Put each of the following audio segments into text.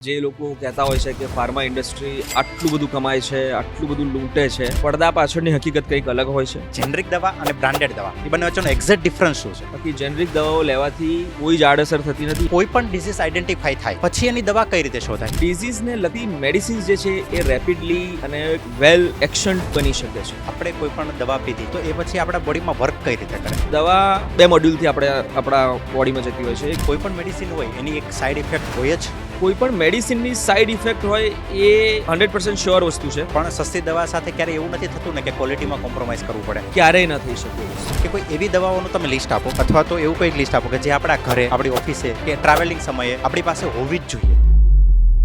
જે લોકો કહેતા હોય છે કે ફાર્મા ઇન્ડસ્ટ્રી આટલું બધું કમાય છે, આટલું બધું લૂંટે છે, પડદા પાછળની હકીકત કંઈક અલગ હોય છે. જેનરિક દવા અને બ્રાન્ડેડ દવા એ બંને વચ્ચેનો એક્ઝેક્ટ ડિફરન્સ શું છે? બાકી જેનરિક દવાઓ લેવાથી કોઈ જ આડઅસર થતી નથી. કોઈ પણ ડિઝીઝ આઈડેન્ટિફાઈ થાય પછી એની દવા કઈ રીતે શોધાય? ડિઝીઝને લગતી મેડિસિન્સ જે છે એ રેપિડલી અને વેલ એક્શન બની શકે છે. આપણે કોઈ પણ દવા પીધી તો એ પછી આપણા બોડીમાં વર્ક કઈ રીતે કરે? દવા 2 મોડ્યુલથી આપણા બોડીમાં જતી હોય છે. કોઈ પણ મેડિસિન હોય એની એક સાઈડ ઇફેક્ટ હોય જ, કોઈ પણ મેડિસિનની સાઇડ ઇફેક્ટ હોય એ 100% શ્યોર વસ્તુ છે. પણ સસ્તી દવા સાથે ક્યારે એવું નથી થતું ને કે ક્વોલિટીમાં કોમ્પ્રોમાઇઝ કરવું પડે? ક્યારેય ન થઈ શકે. કે કોઈ એવી દવાઓનું તમે લિસ્ટ આપો અથવા તો એવું કંઈક લિસ્ટ આપો કે જે આપણા ઘરે, આપણી ઓફિસે કે ટ્રાવેલિંગ સમયે આપણી પાસે હોવી જ જોઈએ.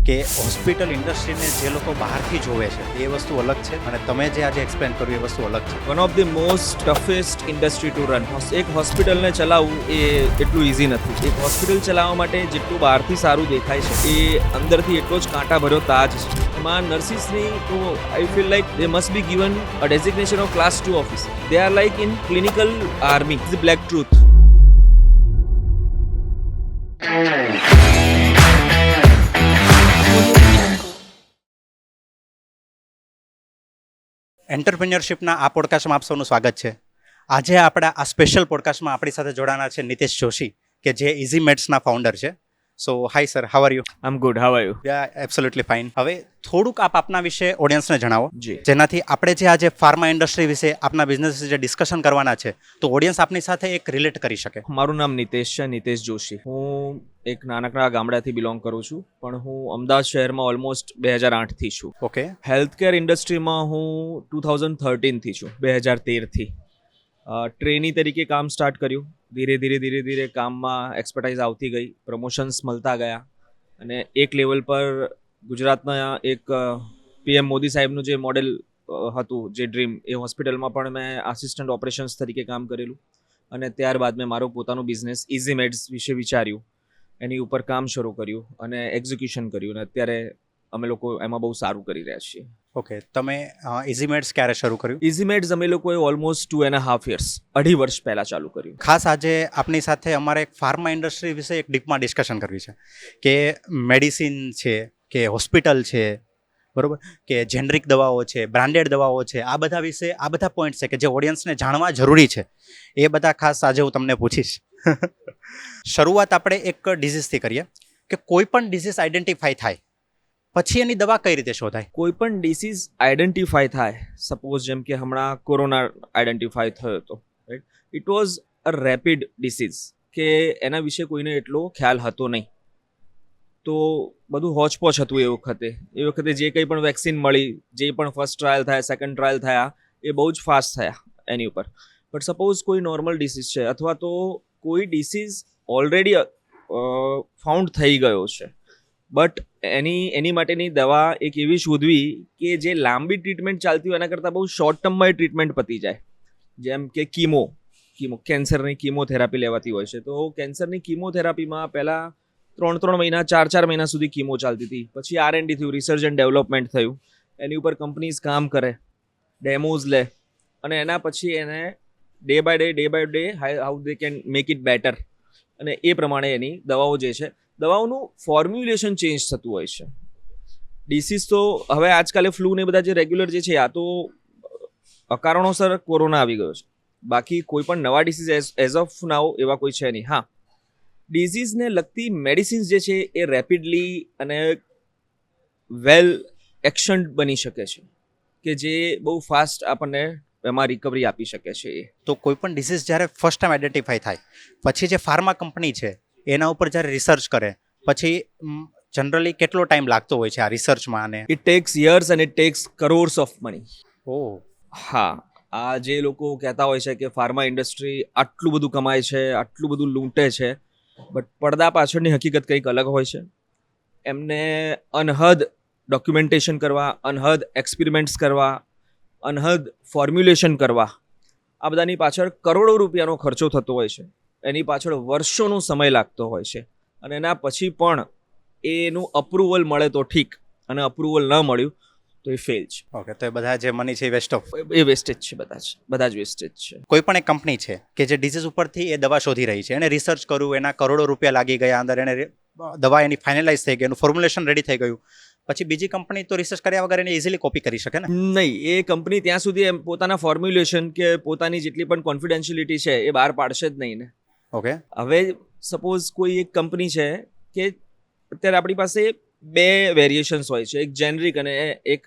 કે હોસ્પિટલ ઇન્ડસ્ટ્રીને જે લોકો બહારથી જોવે છે એ વસ્તુ અલગ છે અને તમે જે આજે એક્સપ્લેન કર્યું એ વસ્તુ અલગ છે. One of the most toughest industry to run. એક હોસ્પિટલને ચલાવવું એ એટલું ઇઝી નથી. એક હોસ્પિટલ ચલાવવા માટે જેટલું બહારથી સારું દેખાય છે એ અંદરથી એટલો જ કાંટા ભર્યો તાજ છે. એમાં નર્સિસની તો I feel like they must be given a designation of class 2 officer. They are like in clinical army. Is black truth. એન્ટરપ્રિન્યોરશિપના આ પોડકાસ્ટમાં આપ સૌનું સ્વાગત છે. આજે આપણા આ સ્પેશિયલ પોડકાસ્ટમાં આપણી સાથે જોડાના છે નિતેશ જોશી, કે જે ઇઝી મેડ્સના ફાઉન્ડર છે. So hi sir, how are you? I am good. How are you? Absolutely fine. હવે થોડુંક આપ આપના વિશે ઓડિયન્સને જણાવો, જી. જેનાથી આપણે જે આજે ફાર્મા ઇન્ડસ્ટ્રી વિશે, આપના બિઝનેસ વિશે જે ડિસ્કશન કરવાના છે તો ઓડિયન્સ આપની સાથે એક રિલેટ કરી શકે. મારું નામ નિતેશ છે, નિતેશ જોશી. હું એક નાનકડા ગામડાથી બિલોંગ કરું છું, પણ હું અમદાવાદ શહેરમાં ઓલમોસ્ટ 2008થી છું. ઓકે. હેલ્થકેર ઇન્ડસ્ટ્રીમાં હું 2013થી છું, 2013થી. ટ્રેની તરીકે કામ સ્ટાર્ટ કર્યું. ધીરે કામમાં એક્સપર્ટાઇઝ આવતી ગઈ, પ્રમોશન્સ મળતા ગયા અને એક લેવલ પર ગુજરાતના એક પીએમ મોદી સાહેબનું જે મોડેલ હતું, જે ડ્રીમ, એ હોસ્પિટલમાં પણ મેં આસિસ્ટન્ટ ઓપરેશન્સ તરીકે કામ કરેલું. અને ત્યારબાદ મેં મારું પોતાનું બિઝનેસ ઇઝી મેડ્સ વિશે વિચાર્યું, એની ઉપર કામ શરૂ કર્યું અને એક્ઝિક્યુશન કર્યું. અને અત્યારે અમે લોકો એમાં બહુ સારું કરી રહ્યા છીએ. ઓકે. તમે ઇઝી મેડ્સ ક્યારે શરૂ કર્યું? ઇઝી મેડ્સ અમે લોકોએ ઓલમોસ્ટ 2.5 years, 2.5 વર્ષ પહેલાં ચાલુ કર્યું. ખાસ આજે આપની સાથે અમારે એક ફાર્મા ઇન્ડસ્ટ્રી વિશે એક ડીપમાં ડિસ્કશન કરવી છે કે મેડિસિન છે કે હોસ્પિટલ છે, બરોબર, કે જેનરિક દવાઓ છે, બ્રાન્ડેડ દવાઓ છે, આ બધા વિશે આ બધા પોઈન્ટ છે કે જે ઓડિયન્સને જાણવા જરૂરી છે. એ બધા ખાસ આજે હું તમને પૂછીશ. શરૂઆત આપણે એક ડિઝીઝથી કરીએ કે કોઈ પણ ડિઝીઝ આઈડેન્ટિફાઈ થાય પછી એની દવા કઈ રીતે શોધાય? કોઈ પણ ડિસીઝ આઈડેન્ટિફાય થાય, સપોઝ જેમ કે હમણાં કોરોના આઈડેન્ટિફાય થયો હતો, right? It was a rapid disease કે એના વિશે કોઈને એટલો ખ્યાલ હતો નહીં. તો બધું હોચપોચ હતું એ વખતે જે કંઈ પણ વેક્સિન મળી, જે પણ ફર્સ્ટ ટ્રાયલ થયા, સેકન્ડ ટ્રાયલ થયા, એ બહુ જ ફાસ્ટ થયા એની ઉપર. બટ સપોઝ કોઈ નોર્મલ ડિસીઝ છે અથવા તો કોઈ ડિસીઝ ઓલરેડી ફાઉન્ડ થઈ ગયો છે, બટ એની માટેની દવા એક એવી શોધવી કે જે લાંબી ટ્રીટમેન્ટ ચાલતી હોય એના કરતાં બહુ શોર્ટ ટર્મમાં એ ટ્રીટમેન્ટ પતી જાય. જેમ કે કીમો, કેન્સરની કીમોથેરાપી લેવાતી હોય છે. તો કેન્સરની કીમોથેરાપીમાં પહેલાં 3 મહિના, 4 મહિના સુધી કીમો ચાલતી હતી. પછી R&D થયું, રિસર્ચ એન્ડ ડેવલપમેન્ટ થયું. એની ઉપર કંપનીઝ કામ કરે, ડેમોઝ લે અને એના પછી એને day by day how they can make it better, અને એ પ્રમાણે એની દવાઓ જે છે, દવાઓનું ફોર્મ્યુલેશન ચેન્જ થતું હોય છે. ડિસીઝ તો હવે આજકાલે ફ્લૂ ને બધા જે રેગ્યુલર જે છે, આ તો અકારણોસર કોરોના આવી ગયો છે. બાકી કોઈ પણ નવા ડિસીઝ એઝ ઓફ નાઉ એવા કોઈ છે નહીં. હા, ડિઝીઝને લગતી મેડિસિન્સ જે છે એ રેપિડલી અને વેલ એક્શન બની શકે છે, કે જે બહુ ફાસ્ટ આપણને એમાં રિકવરી આપી શકે છે. તો કોઈ પણ ડિસીઝ જ્યારે ફર્સ્ટ ટાઈમ આઈડેન્ટિફાઈ થાય પછી જે ફાર્મા કંપની છે એના ઉપર જ્યારે રિસર્ચ કરે પછી જનરલી કેટલો ટાઈમ લાગતો હોય છે આ રિસર્ચમાં? અને ઇટ ટેક્સ યર્સ અને it takes crores of money. Oh. હા, આ જે લોકો કહેતા હોય છે કે ફાર્મા ઇન્ડસ્ટ્રી આટલું બધું કમાય છે, આટલું બધું લૂંટે છે, બટ પડદા પાછળની હકીકત કંઈક અલગ હોય છે. એમને અનહદ ડોક્યુમેન્ટેશન કરવા, અનહદ એક્સપેરિમેન્ટ્સ કરવા, અનહદ ફોર્મ્યુલેશન કરવા, આ બધાની પાછળ કરોડો રૂપિયાનો ખર્ચો થતો હોય છે. એની પાછળ વર્ષોનો સમય લાગતો હોય છે. અને એના પછી પણ એનું અપ્રુવલ મળે તો ઠીક, અને અપ્રુવલ ન મળ્યું તો એ ફેલ છે. ઓકે. તો એ બધા જે મની છે એ વેસ્ટ ઓફ, એ વેસ્ટેજ છે. બધા જ વેસ્ટેજ છે. કોઈ પણ એક કંપની છે કે જે ડિસીઝ ઉપરથી એ દવા શોધી રહી છે, એને રિસર્ચ કરવું, એના કરોડો રૂપિયા લાગી ગયા અંદર, એને દવા એની ફાઇનલાઇઝ થઈ ગઈ, એનું ફોર્મ્યુલેશન રેડી થઈ ગયું, પછી બીજી કંપની તો રિસર્ચ કર્યા વગર એને ઇઝીલી કોપી કરી શકે ને. નહીં, એ કંપની ત્યાં સુધી એમ પોતાના ફોર્મ્યુલેશન કે પોતાની જેટલી પણ કોન્ફિડેન્શિયલિટી છે એ બહાર પાડશે જ નહીં ને. ઓકે. હવે સપોઝ કોઈ એક કંપની છે કે અત્યારે આપણી પાસે બે વેરિએશન્સ હોય છે, એક જેનરિક અને એક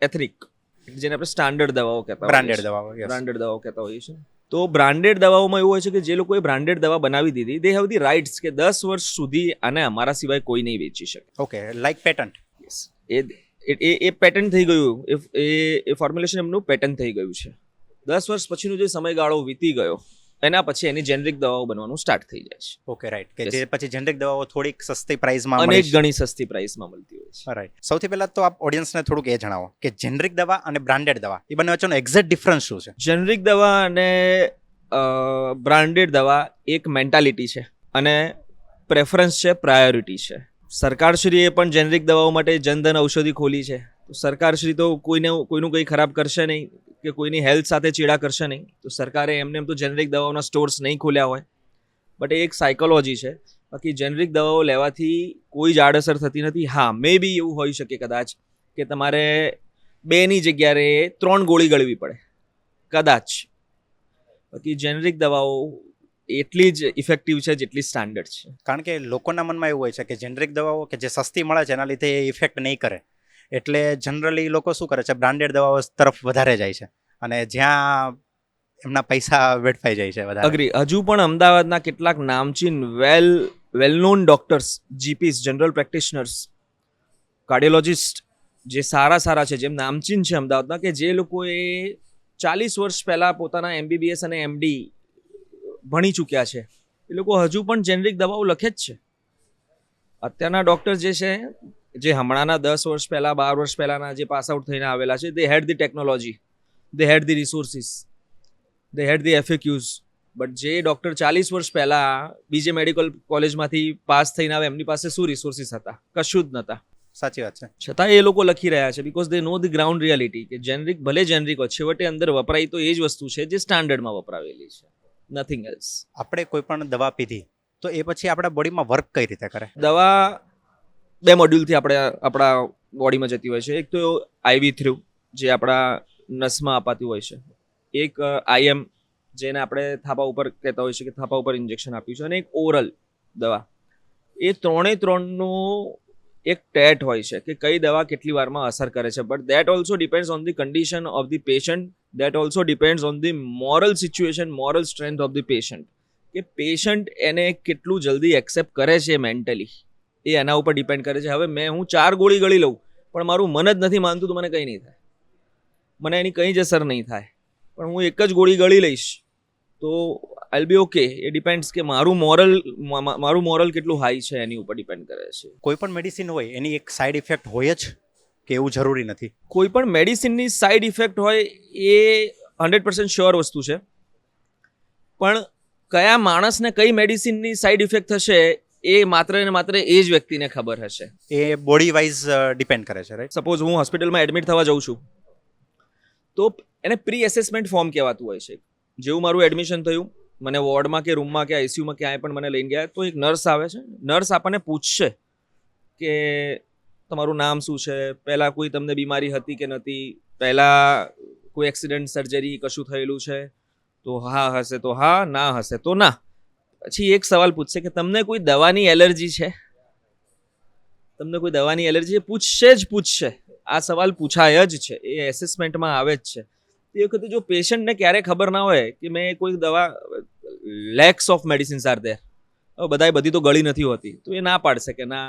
એથનિક, જેને આપણે સ્ટાન્ડર્ડ દવાઓ કહેતા હોઈએ બ્રાન્ડેડ છીએ. દવાઓ. બ્રાન્ડેડ દવાઓ કહેતા હોઈએ છીએ. તો બ્રાન્ડેડ દવાઓમાં એવું હોય છે કે જે લોકોએ બ્રાન્ડેડ દવા બનાવી દીધી, દે હેવ ધી રાઇટ્સ કે 10 વર્ષ સુધી આને અમારા સિવાય કોઈ નહીં વેચી શકે. Okay, like patent. એ પેટન્ટ થઈ ગયું, એ ફોર્મ્યુલેશન એમનું પેટન્ટ થઈ ગયું છે. 10 વર્ષ પછીનો જે સમયગાળો વીતી ગયો એના પછી એની જેનરિક દવાઓ બનવાનું સ્ટાર્ટ થઈ જાય છે. Okay, right. કે Yes. જે પછી જેનરિક દવાઓ થોડીક સસ્તી પ્રાઇસમાં અનેક મળી છે. ઘણી સસ્તી પ્રાઇસમાં મળતી હોય છે. રાઈટ. સૌથી પહેલા તો આપ ઓડિયન્સને થોડુંક એ જણાવો કે જેનરિક દવા અને બ્રાન્ડેડ દવા એ બંને વચ્ચેનો એક્ઝેક્ટ ડિફરન્સ શું છે? જેનરિક દવા અને બ્રાન્ડેડ દવા એક મેન્ટાલિટી છે અને પ્રેફરન્સ છે, પ્રાયોરિટી છે. સરકારશ્રીએ પણ જેનરિક દવાઓ માટે જનધન ઔષધિ ખોલી છે. તો સરકારશ્રી તો કોઈનું કંઈ ખરાબ કરશે નહીં કે કોઈની હેલ્થ સાથે ચેડા કરશે નહીં. તો સરકારે એમને એમ તો જેનરિક દવાઓના સ્ટોર્સ નહીં ખોલ્યા હોય, બટ એ એક સાયકોલોજી છે. બાકી જેનરિક દવાઓ લેવાથી કોઈ જ આડઅસર થતી નથી. હા, મે બી એવું હોઈ શકે કદાચ કે તમારે 2ની જગ્યાએ 3 ગોળી ગળવી પડે, કદાચ. બાકી જેનરિક દવાઓ એટલી જ ઇફેક્ટિવ છે જેટલી સ્ટાન્ડર્ડ છે. કારણ કે લોકોના મનમાં એવું હોય છે કે જેનરિક દવાઓ કે જે સસ્તી મળે છે એના લીધે એ ઇફેક્ટ નહીં કરે, એટલે જનરલી લોકો શું કરે છે, બ્રાન્ડેડ દવાઓ તરફ વધારે જાય છે અને જ્યાં એમના પૈસા વેડફાઈ જાય છે વધારે. અગ્રી. હજુ પણ અમદાવાદના કેટલાક નામચીન well known doctors, GPs, general practitioners, cardiologist જે સારા છે, જેમ નામચીન છે અમદાવાદના, કે જે લોકોએ 40 વર્ષ પહેલાં પોતાના MBBS અને MD ભણી ચૂક્યા છે, એ લોકો હજુ પણ જેનરિક દવાઓ લખે જ છે. અત્યારના ડૉક્ટર જે છે, જે હમણાંના 10 વર્ષ પહેલાં 12 વર્ષ પહેલાંના જે પાસ આઉટ થઈને આવેલા છે, they had the technology, they had the resources, they had the FAQs. But જે ડૉક્ટર 40 વર્ષ પહેલાં બીજે મેડિકલ કોલેજમાંથી પાસ થઈને આવે, એમની પાસે શું રિસોર્સિસ હતા? કશું જ નહોતા. સાચી વાત છે. છતાં એ લોકો લખી રહ્યા છે because they know the ground reality કે જેનરિક ભલે જેનરિક હોય, છેવટે અંદર વપરાય તો એ જ વસ્તુ છે જે સ્ટાન્ડર્ડમાં વપરાવેલી છે, નથિંગ એલ્સ. આપણે કોઈ પણ દવા પીધી તો એ પછી આપણા બોડીમાં વર્ક કઈ રીતે કરે? દવા 2 મોડ્યુલથી આપણા બોડીમાં જતી હોય છે. એક તો IV થ્રુ, જે આપણા નસમાં અપાતી હોય છે. એક IM, જેને આપણે થાપા ઉપર કહેતા હોય છે કે થાપા ઉપર ઇન્જેક્શન આપ્યું છે. અને એક ઓરલ દવા. એ ત્રણનું એક ટેટ હોય છે કે કઈ દવા કેટલી વારમાં અસર કરે છે. But that also depends on the condition of the patient. That also depends on the moral situation, moral strength of the patient. કે પેશન્ટ એને કેટલું જલ્દી એક્સેપ્ટ કરે છે મેન્ટલી, એ એના ઉપર ડિપેન્ડ કરે છે. હવે હું 4 ગોળી ગળી લઉં પણ મારું મન જ નથી માનતું તો મને કંઈ નહીં થાય, મને એની કંઈ જ અસર નહીં થાય. પણ હું એક જ ગોળી ગળી લઈશ તો આઈલ બી ઓકે. એ ડિપેન્ડ્સ કે મારું મોરલ કેટલું હાઈ છે એની ઉપર ડિપેન્ડ કરે છે. કોઈ પણ મેડિસિન હોય એની એક સાઈડ ઇફેક્ટ હોય જ કે એવું જરૂરી નથી? કોઈ પણ મેડિસિનની સાઈડ ઇફેક્ટ હોય એ 100% શ્યોર વસ્તુ છે, પણ કયા માણસને કઈ મેડિસિનની સાઈડ ઇફેક્ટ થશે એ માત્ર ને માત્ર એ જ વ્યક્તિને ખબર હશે. એ બોડી વાઇઝ ડિપેન્ડ કરે છે, રાઈટ? સપોઝ હું હોસ્પિટલમાં એડમિટ થવા જાઉં છું તો એને પ્રી એસેસમેન્ટ ફોર્મ કહેવાતું હોય છે. જેવું મારું એડમિશન થયું, મને વોર્ડમાં કે રૂમમાં કે ICUમાં ક્યાંય પણ મને લઈને ગયા તો એક નર્સ આવે છે. નર્સ આપણને પૂછશે કે તમારું નામ શું છે, પહેલાં કોઈ તમને બીમારી હતી કે નથી, પહેલાં કોઈ એક્સિડન્ટ, સર્જરી કશું થયેલું છે, તો હા હશે તો હા, ના હશે તો ના. પછી એક સવાલ પૂછશે કે તમને કોઈ દવાની એલર્જી છે, તમને કોઈ દવાની એલર્જી? પૂછશે. આ સવાલ પૂછાય જ છે, એ એસેસમેન્ટમાં આવે જ છે. એ વખતે જો પેશન્ટને ક્યારે ખબર ના હોય કે મેં કોઈ દવા, lakhs of medicines are there, બધાય બધી તો ગળી નથી હોતી, તો એ ના પાડશે કે ના,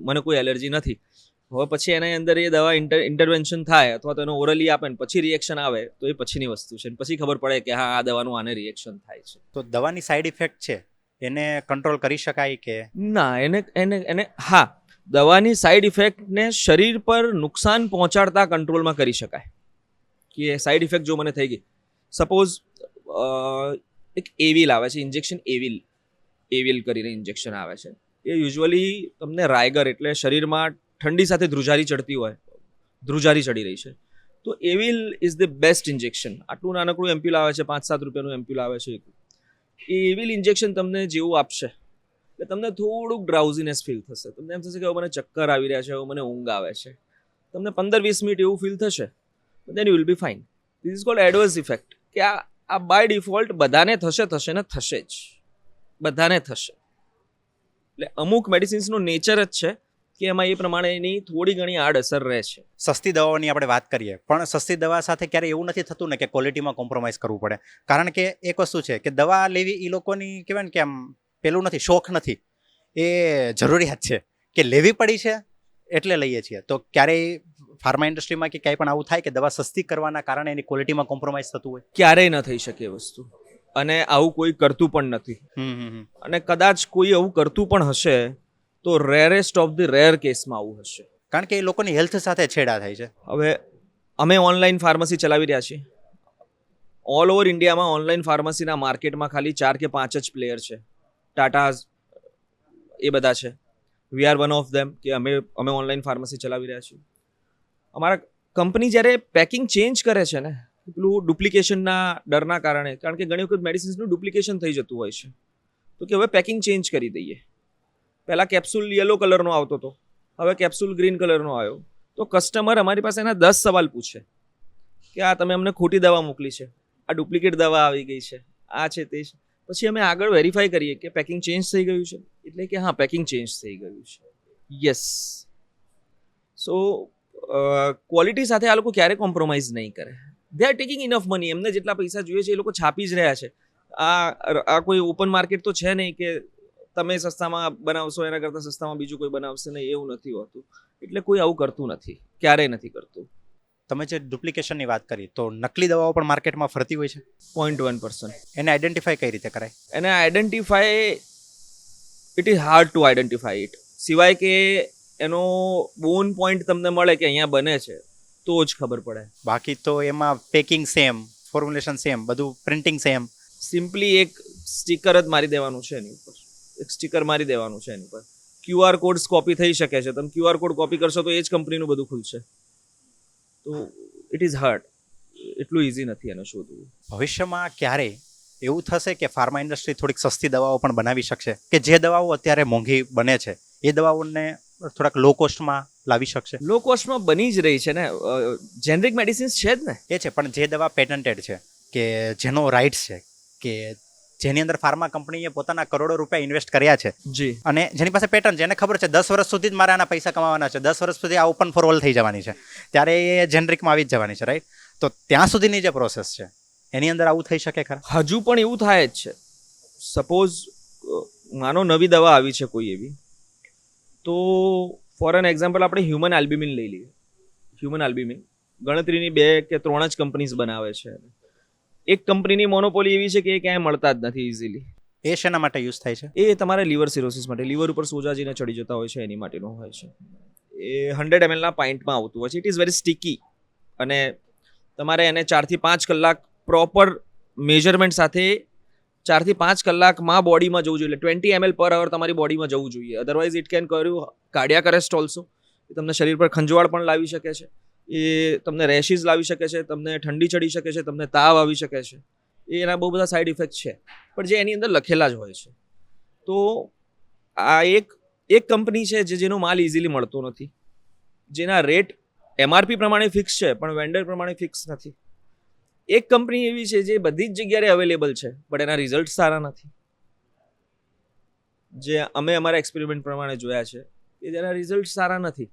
મને કોઈ એલર્જી નથી. હવે પછી એના અંદર એ દવા ઇન્ટરવેન્શન થાય અથવા તો એનો ઓરલી આપે ને પછી રિએક્શન આવે તો એ પછીની વસ્તુ છે. પછી ખબર પડે કે હા, આ દવાનું આને રિએક્શન થાય છે. તો દવાની સાઈડ ઇફેક્ટ છે એને કંટ્રોલ કરી શકાય કે ના? એને હા, દવાની સાઈડ ઇફેક્ટને શરીર પર નુકસાન પહોંચાડતા કંટ્રોલમાં કરી શકાય. કે સાઈડ ઇફેક્ટ જો મને થઈ ગઈ, સપોઝ એક એવિલ આવે છે ઇન્જેક્શન, એવિલ કરીને ઇન્જેક્શન આવે છે. એ યુઝ્યુઅલી તમને રાયગર, એટલે શરીરમાં ઠંડી સાથે ધ્રુજારી ચડી રહી છે, તો evil is the best injection. આટલું નાનકડું એમ્પ્યુલ આવે છે, 5-7 રૂપિયાનું એમ્પ્યુલ આવે છે. એ એવિલ ઇન્જેક્શન તમને જેવું આપશે, એટલે તમને થોડુંક ડ્રાઉઝીનેસ ફીલ થશે. તમને એમ થશે કે હવે મને ચક્કર આવી રહ્યા છે, હવે મને ઊંઘ આવે છે. તમને 15-20 મિનિટ એવું ફીલ થશે, then you will be fine. This is called adverse effect, કે આ બાય ડિફોલ્ટ બધાને થશે ને થશે જ, બધાને થશે. એટલે અમુક મેડિસિન્સનું નેચર જ છે કે એમાં એ પ્રમાણેની થોડી ઘણી આડઅસર રહે છે. સસ્તી દવાઓની આપણે વાત કરીએ, પણ સસ્તી દવા સાથે ક્યારે એવું નથી થતું ને કે ક્વોલિટીમાં કોમ્પ્રોમાઇઝ કરવું પડે. કારણ કે એક વસ્તુ છે કે દવા લેવી એ લોકોની કહેવાય ને કે આમ પેલું નથી, શોખ નથી, એ જરૂરિયાત છે કે લેવી પડી છે એટલે લઈએ છીએ. તો ક્યારેય ફાર્મા ઇન્ડસ્ટ્રીમાં કે ક્યાંય પણ આવું થાય કે દવા સસ્તી કરવાના કારણે એની ક્વોલિટીમાં કોમ્પ્રોમાઇઝ થતું હોય? ક્યારેય ન થઈ શકે એ વસ્તુ, અને આવું કોઈ કરતું પણ નથી. અને કદાચ કોઈ આવું કરતું પણ હશે તો રેરેસ્ટ ઓફ ધી રેર કેસમાં આવું હશે. કારણ કે એ લોકોની હેલ્થ સાથે છેડા થાય છે. હવે અમે ઓનલાઈન ફાર્મસી ચલાવી રહ્યા છીએ. ઓલ ઓવર ઇન્ડિયામાં ઓનલાઈન ફાર્મસીના માર્કેટમાં ખાલી 4 કે 5 જ પ્લેયર છે. ટાટા એ બધા છે. We are one of them, કે અમે ઓનલાઈન ફાર્મસી ચલાવી રહ્યા છીએ. અમારા કંપની જ્યારે પેકિંગ ચેન્જ કરે છે ને, પેલું ડુપ્લિકેશનના ડરના કારણે, કારણ કે ઘણી વખત મેડિસિન્સનું ડુપ્લિકેશન થઈ જતું હોય છે, તો કે હવે પેકિંગ ચેન્જ કરી દઈએ. પહેલાં કેપ્સ્યુલ યલો કલરનો આવતો હતો, હવે કેપ્સ્યુલ ગ્રીન કલરનો આવ્યો. તો કસ્ટમર અમારી પાસે એના 10 સવાલ પૂછે કે આ તમે અમને ખોટી દવા મોકલી છે, આ ડુપ્લિકેટ દવા આવી ગઈ છે, આ છે તે છે. પછી અમે આગળ વેરીફાઈ કરીએ કે પેકિંગ ચેન્જ થઈ ગયું છે, એટલે કે હા પેકિંગ ચેન્જ થઈ ગયું છે. યસ. સો ક્વોલિટી સાથે આ લોકો ક્યારે કોમ્પ્રોમાઇઝ નહીં કરે. They are taking enough money. એમને જેટલા પૈસા જોઈએ છે એ લોકો છાપી જ રહ્યા છે. આ કોઈ ઓપન માર્કેટ તો છે નહીં કે તમે સસ્તામાં બનાવશો એના કરતાં સસ્તામાં બીજું કોઈ બનાવશે નહીં, એવું નથી હોતું. એટલે કોઈ આવું કરતું નથી, ક્યારેય નથી કરતું. તમે જે ડુપ્લિકેશનની વાત કરી, તો નકલી દવાઓ પણ માર્કેટમાં ફરતી હોય છે. 0.1%. એને આઈડેન્ટિફાઈ કઈ રીતે કરાય? એને identify, it is hard two identify it. સિવાય કે એનો બોન પોઈન્ટ તમને મળે કે અહીંયા બને છે તો જ ખબર પડે. બાકી તો એમાં પેકિંગ સેમ, ફોર્મ્યુલેશન સેમ, બધું પ્રિન્ટિંગ સેમ. સિમ્પલી એક સ્ટીકર જ મારી દેવાનું છે એની ઉપર, એક સ્ટીકર મારી દેવાનું છે એની પર. QR કોડ્સ કોપી થઈ શકે છે. તમે QR કોડ કોપી કરશો તો એ જ કંપનીનું બધું ખુલશે. તો ઇટ ઇઝ હાર્ડ. એટલું ઇઝી નથી એને શોધવું. ભવિષ્યમાં ક્યારે એવું થશે કે ફાર્મા ઇન્ડસ્ટ્રી થોડીક સસ્તી દવાઓ પણ બનાવી શકશે, કે જે દવાઓ અત્યારે મોંઘી બને છે એ દવાઓને થોડાક લો કોસ્ટમાં લાવી શકશે? લો કોસ્ટમાં બની જ રહી છે ને, જેનરિક મેડિસિન્સ છે જ ને. એ છે, પણ જે દવા પેટન્ટેડ છે, કે જેનો રાઇટ્સ છે, કે જેની અંદર ફાર્મા કંપનીએ પોતાના કરોડો રૂપિયા ઇન્વેસ્ટ કર્યા છે, જી, અને જેની પાસે પેટર્ન છે, એને ખબર છે 10 વર્ષ સુધી જ મારે આના પૈસા કમાવાના છે, 10 વર્ષ સુધી આ ઓપન ફોર ઓલ થઈ જવાની છે, ત્યારે એ જેનરિકમાં આવી જ જવાની છે, રાઈટ? તો ત્યાં સુધીની જે પ્રોસેસ છે એની અંદર આવું થઈ શકે ખરા? હજુ પણ એવું થાય જ છે. સપોઝ માનો નવી દવા આવી છે કોઈ એવી, તો ફોર એન એક્ઝામ્પલ આપણે હ્યુમન આલ્બ્યુમિન લઈ લઈએ. હ્યુમન આલ્બ્યુમિન ગણતરીની 2 કે 3 જ કંપનીઝ બનાવે છે. એક કંપનીની મોનોપોલી એવી છે કે એ ક્યાંય મળતા જ નથી ઇઝીલી. એ શેના માટે યુઝ થાય છે? એ તમારે લીવર સિરોસિસ માટે, લીવર ઉપર સોજાજીને ચડી જતા હોય છે એની માટેનું હોય છે. એ 100 ml ના પાઇન્ટમાં આવતું હોય છે. ઇટ ઇઝ વેરી સ્ટીકી, અને તમારે એને 4 થી 5 કલાક પ્રોપર મેજરમેન્ટ સાથે 4 થી 5 કલાકમાં બોડીમાં જવું જોઈએ. 20 ml પર અવર તમારી બોડીમાં જવું જોઈએ. અધરવાઇઝ ઇટ કેન કર્યુ કાર્ડિયાક અરેસ્ટ ઓલ્સો. એ તમને શરીર પર ખંજવાળ પણ લાવી શકે છે, એ તમને રેશિસ લાવી શકે છે, તમને ઠંડી ચડી શકે છે, તમને તાવ આવી શકે છે. એના બહુ બધા સાઈડ ઇફેક્ટ છે, પણ જે એની અંદર લખેલા જ હોય છે. તો આ એક કંપની છે જેનો માલ ઇઝીલી મળતો નથી, જેના રેટ MRP પ્રમાણે ફિક્સ છે પણ વેન્ડર પ્રમાણે ફિક્સ નથી. એક કંપની એવી છે જે બધી જ જગ્યાએ અવેલેબલ છે બટ એના રિઝલ્ટ સારા નથી. જે અમે અમારા એક્સપેરિમેન્ટ પ્રમાણે જોયા છે કે જેના રિઝલ્ટ સારા નથી.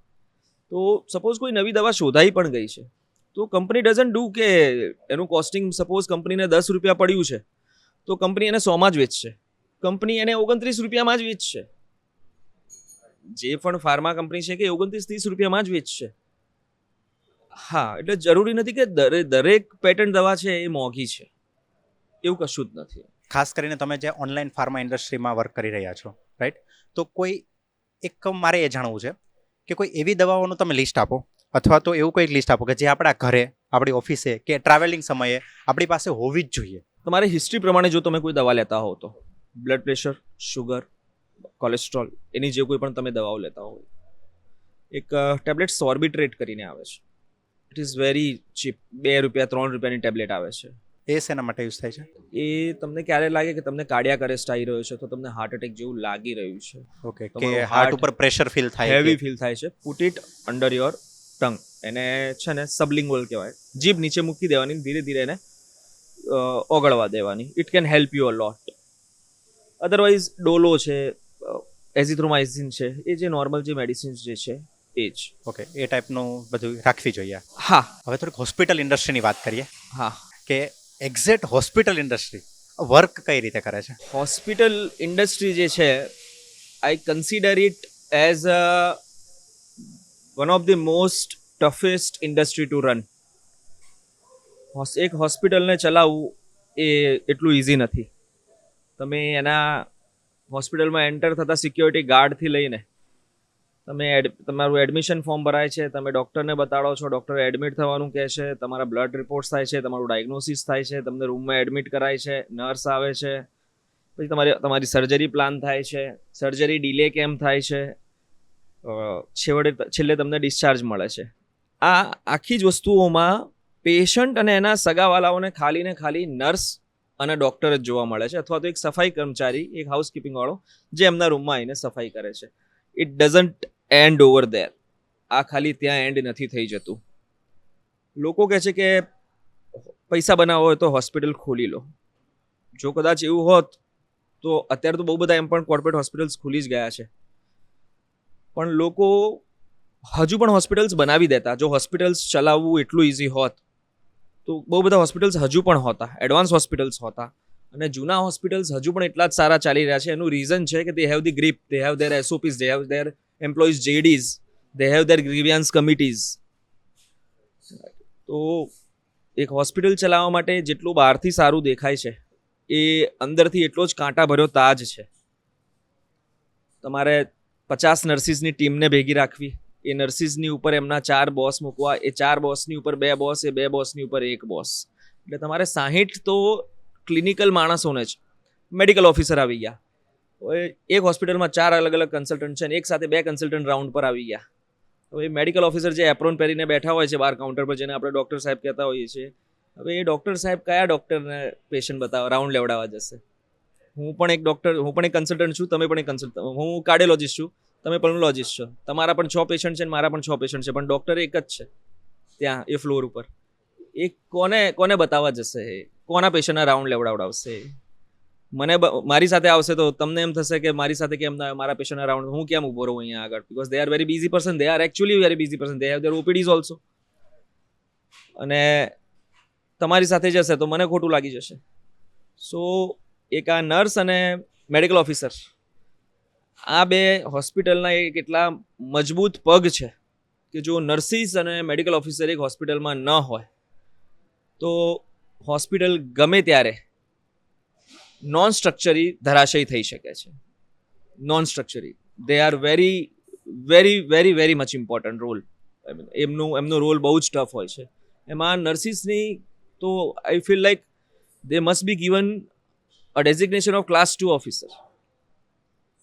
તો સપોઝ કોઈ નવી દવા શોધાઈ પણ ગઈ છે, તો કંપની ડઝન્ટ ડુ કે એનું કોસ્ટિંગ સપોઝ કંપનીને 10 રૂપિયા પડ્યું છે તો કંપની એને 100માં જ વેચશે, કંપની એને 29 રૂપિયામાં જ વેચશે. જે પણ ફાર્મા કંપની છે કે 29-30 રૂપિયામાં જ વેચશે. હા, એટલે જરૂરી નથી કે દરેક પેટન્ટ દવા છે એ મોંઘી છે, એવું કશું જ નથી. ખાસ કરીને તમે જે ઓનલાઈન ફાર્મા ઇન્ડસ્ટ્રીમાં વર્ક કરી રહ્યા છો, રાઈટ? તો કોઈ એક મારે એ જાણવું છે કે કોઈ એવી દવાઓનું તમે લિસ્ટ આપો, અથવા તો એવું કોઈ લિસ્ટ આપો કે જે આપણા ઘરે, આપણી ઓફિસે કે ટ્રાવેલિંગ સમયે આપણી પાસે હોવી જ જોઈએ. તમારી હિસ્ટ્રી પ્રમાણે જો તમે કોઈ દવા લેતા હો તો બ્લડ પ્રેશર, શુગર, કોલેસ્ટ્રોલ, એની જે કોઈ પણ તમે દવાઓ લેતા હો, એક ટેબ્લેટ સોર્બિટ્રેટ કરીને આવે છે. It is very chip. 2 રૂપિયા 3 રૂપિયાની ટેબ્લેટ આવે છે. એ શેના માટે યુઝ થાય છે? એ તમને ક્યારે લાગે કે તમને કાર્ડિયાક અરેસ્ટ આવી રહ્યો છે, તો તમને હાર્ટ એટેક જેવું લાગી રહ્યું છે, ઓકે, કે તમારું હાર્ટ heart ઉપર પ્રેશર ફીલ થાય હેવી કે ફીલ થાય છે, put it under your tongue. એને છે ને સબલિંગ્વલ કહેવાય. જીભ નીચે મૂકી દેવાની, ધીરે ધીરે એને ઓગળવા દેવાની. It can help you a lot. Otherwise Dolo છે, એઝિથ્રોમાઇસિન છે, એ જે નોર્મલ જે મેડિસિન્સ જે છે એ જ. ઓકે, એ ટાઈપનું બધું રાખવી જોઈએ. હા હવે થોડીક હોસ્પિટલ ઇન્ડસ્ટ્રીની વાત કરીએ હા. કે એક્ઝેક્ટ હોસ્પિટલ ઇન્ડસ્ટ્રી વર્ક કઈ રીતે કરે છે? હોસ્પિટલ ઇન્ડસ્ટ્રી જે છે, I consider it as a one of the most toughest industry to run. એક હોસ્પિટલને ચલાવવું એ એટલું ઇઝી નથી. તમે એના હોસ્પિટલમાં એન્ટર થતા સિક્યોરિટી ગાર્ડથી લઈને તમારું એડમિશન ફોર્મ ભરાય છે, તમે ડૉક્ટરને બતાડો છો, ડૉક્ટર એડમિટ થવાનું કહે છે, તમારા બ્લડ રિપોર્ટ્સ થાય છે, તમારું ડાયગ્નોસિસ થાય છે, તમને રૂમમાં એડમિટ કરાય છે, નર્સ આવે છે, પછી તમારી સર્જરી પ્લાન થાય છે, સર્જરી ડિલે કેમ થાય છે, છેલ્લે તમને ડિસ્ચાર્જ મળે છે. આ આખી જ વસ્તુઓમાં પેશન્ટ અને એના સગાવાલાઓને ખાલી ને ખાલી નર્સ અને ડૉક્ટર જ જોવા મળે છે, અથવા તો એક સફાઈ કર્મચારી, એક હાઉસકીપિંગ વાળો જે એમના રૂમમાં આવીને સફાઈ કરે છે. It doesn't and over there. આ ખાલી ત્યાં એન્ડ નથી થઈ જતું. લોકો કહે છે કે પૈસા બનાવવો હોય તો હોસ્પિટલ ખોલી લો. જો કદાચ એવું હોત તો અત્યારે તો બહુ બધા એમ પણ કોર્પોરેટ હોસ્પિટલ્સ ખુલી જ ગયા છે, પણ લોકો હજુ પણ હોસ્પિટલ્સ બનાવી દેતા. જો હોસ્પિટલ્સ ચલાવવું એટલું ઇઝી હોત તો બહુ બધા હોસ્પિટલ્સ હજુ પણ હોતા, એડવાન્સ હોસ્પિટલ્સ હોતા. અને જૂના હોસ્પિટલ્સ હજુ પણ એટલા જ સારા ચાલી રહ્યા છે. એનું રીઝન છે કે they have the grip, they have their SOPs, they have their employees JDs, they have their grievance committees. તો એક હોસ્પિટલ ચલાવવા માટે જેટલું બહારથી સારું દેખાય છે, એ અંદરથી એટલો જ કાંટા ભર્યો તાજ છે. તમારે 50 નર્સિસની ટીમને ભેગી રાખવી, એ નર્સિસની ઉપર એમના 4 બોસ મૂકવા, એ 4 બોસની ઉપર 2 બોસ, એ 2 બોસની ઉપર 1 બોસ. એટલે તમારે 60 તો ક્લિનિકલ માણસોને જ. મેડિકલ ઓફિસર આવી ગયા, એક હોસ્પિટલમાં 4 અલગ અલગ કન્સલ્ટન્ટ છે ને એક સાથે 2 કન્સલ્ટન્ટ રાઉન્ડ પર આવી ગયા. હવે મેડિકલ ઓફિસર જે એપ્રોન પહેરીને બેઠા હોય છે બહાર કાઉન્ટર પર, જેને આપણે ડૉક્ટર સાહેબ કહેતા હોઈએ છીએ, હવે એ ડૉક્ટર સાહેબ કયા ડૉક્ટરને પેશન્ટ બતાવવા રાઉન્ડ લેવડાવવા જશે? હું પણ એક ડૉક્ટર, હું પણ એક કન્સલ્ટન્ટ છું, તમે પણ એક કન્સલ્ટન્ટ, હું કાર્ડિયોલોજિસ્ટ છું, તમે પલ્મોલોજિસ્ટ છો, તમારા પણ 6 પેશન્ટ છે ને મારા પણ 6 પેશન્ટ છે, પણ ડૉક્ટર એક જ છે ત્યાં એ ફ્લોર ઉપર. એ કોને બતાવવા જશે? કોના પેશન્ટના રાઉન્ડ લેવડાવડાવશે? મારી સાથે આવશે તો તમને એમ થશે કે મારી સાથે કેમ ના, મારા પેશન્ટના રાઉન્ડ હું કેમ ઊભો રહું અહીંયા આગળ? Because they are very busy person, they are actually very busy person, they have their OPDs also. અને તમારી સાથે જશે તો મને ખોટું લાગી જશે. સો એક આ નર્સ અને મેડિકલ ઓફિસર, આ બે હોસ્પિટલના એક એટલા મજબૂત પગ છે કે જો નર્સિસ અને મેડિકલ ઓફિસર એક હોસ્પિટલમાં ન હોય તો હોસ્પિટલ ગમે ત્યારે નોન સ્ટ્રક્ચરી ધરાશયી થઈ શકે છે. Non structural, they are very very very very much important role. એમનો રોલ બહુ જ ટફ હોય છે. એમાં નર્સિસની તો I feel like they must be given a designation of class 2 officer.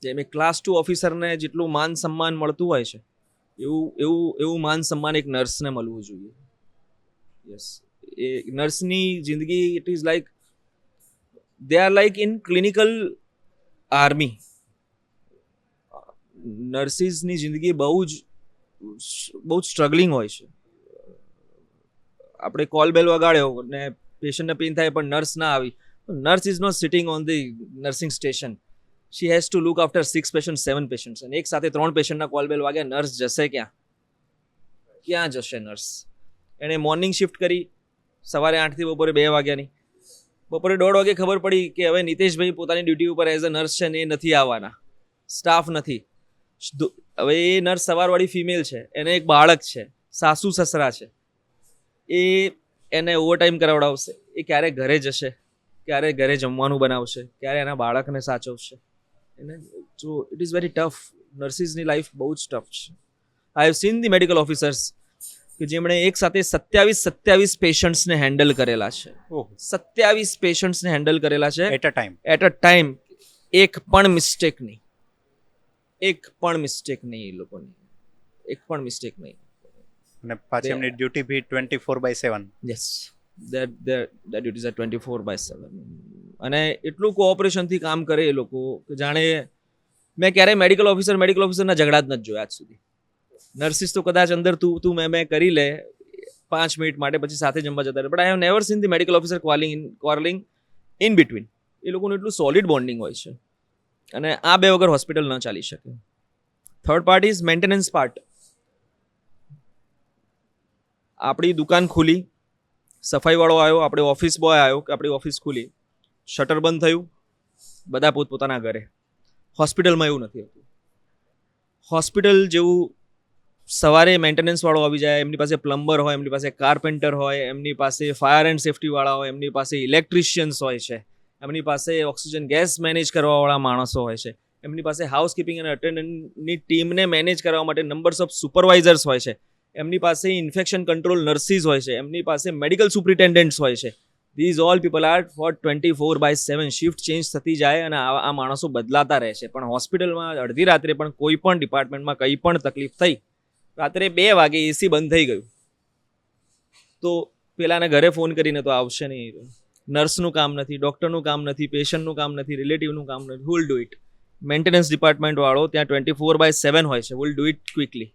જેમ એક ક્લાસ 2 ઓફિસરને જેટલું માન સન્માન મળતું હોય છે, એવું માન સન્માન એક નર્સને મળવું જોઈએ. યસ, એ નર્સની જિંદગી it is like they are like in clinical army. નર્સિસની જિંદગી બહુ જ સ્ટ્રગલિંગ હોય છે. આપણે કોલ બેલ વગાડ્યો ને પેશન્ટને પેઇન થાય પણ નર્સ ના આવી, nurse is not sitting on the nursing station. She has to look after 6 patient, 7 patient, અને એક સાથે 3 પેશન્ટના કોલ બેલ વાગ્યા, નર્સ જશે ક્યાં જશે નર્સ? એણે મોર્નિંગ શિફ્ટ કરી સવારે 8 થી બપોરે 2 વાગ્યાની, બપોરે 1:30 વાગે ખબર પડી કે હવે નિતેશભાઈ પોતાની ડ્યુટી ઉપર એઝ અ નર્સ છે ને એ નથી આવવાના, સ્ટાફ નથી. હવે એ નર્સ સવારવાળી ફિમેલ છે, એને એક બાળક છે, સાસુ સસરા છે, એ એને ઓવરટાઈમ કરાવડાવશે, એ ક્યારે ઘરે જશે, ક્યારે ઘરે જમવાનું બનાવશે, ક્યારે એના બાળકને સાચવશે? So it is very tough. નર્સિસની લાઈફ બહુ જ ટફ છે. I have seen the medical officers કે જેમણે એક સાથે 27 પેશન્ટ્સને હેન્ડલ કરેલા છે. 27 પેશન્ટ્સને હેન્ડલ કરેલા છે એટ અ ટાઈમ. એક પણ મિસ્ટેક નહીં એ લોકોની, એક પણ મિસ્ટેક નહીં. અને પાછી એમની duty be 24/7. Yes, their duties are 24/7. અને એટલું કોઓપરેશનથી કામ કરે એ લોકો કે જાણે મેં ક્યારેય મેડિકલ ઓફિસરના ઝઘડા જ નથી જોયા આજ સુધી. નર્સિસ તો કદાચ અંદર તું મેં કરી લે 5 મિનિટ માટે, પછી સાથે જમવા જતા રહે, but I have never seen the medical officer quarrelling in between. એ લોકોનું એટલું સોલિડ બોન્ડિંગ હોય છે, અને આ બે વગર હોસ્પિટલ ન ચાલી શકે. Third part is maintenance part. આપણી દુકાન ખુલી, સફાઈવાળો આવ્યો, આપણે ઓફિસ બોય આવ્યો કે આપણી ઓફિસ ખુલી, શટર બંધ થયું, બધા પોતપોતાના ઘરે. હોસ્પિટલમાં એવું નથી હોતું. હોસ્પિટલ જેવું સવારે મેન્ટેનન્સવાળો આવી જાય, એમની પાસે પ્લમ્બર હોય, એમની પાસે કાર્પેન્ટર હોય, એમની પાસે ફાયર એન્ડ સેફટીવાળા હોય, એમની પાસે ઇલેક્ટ્રિશિયન્સ હોય છે, એમની પાસે ઓક્સિજન ગેસ મેનેજ કરવાવાળા માણસો હોય છે, એમની પાસે હાઉસકીપિંગ અને અટેન્ડન્ટની ટીમને મેનેજ કરવા માટે નંબર્સ ઓફ સુપરવાઇઝર્સ હોય છે, એમની પાસે ઇન્ફેક્શન કંટ્રોલ નર્સિસ હોય છે, એમની પાસે મેડિકલ સુપ્રિન્ટેન્ડન્ટ્સ હોય છે. These all people are for 24/7. Shift change થતી જાય અને આ માણસો બદલાતા રહે છે. પણ હોસ્પિટલમાં અડધી રાત્રે પણ કોઈ પણ ડિપાર્ટમેન્ટમાં કંઈ પણ તકલીફ થઈ, રાત્રે 2 વાગે એસી બંધ થઈ ગયું, તો પેલાને ઘરે ફોન કરીને તો આવશે નહીં. નર્સનું કામ નથી, ડૉક્ટરનું કામ નથી, પેશન્ટનું કામ નથી, રિલેટિવનું કામ નથી. Who will do it? Maintenance ડિપાર્ટમેન્ટવાળો ત્યાં 24/7 હોય છે. Will do it quickly,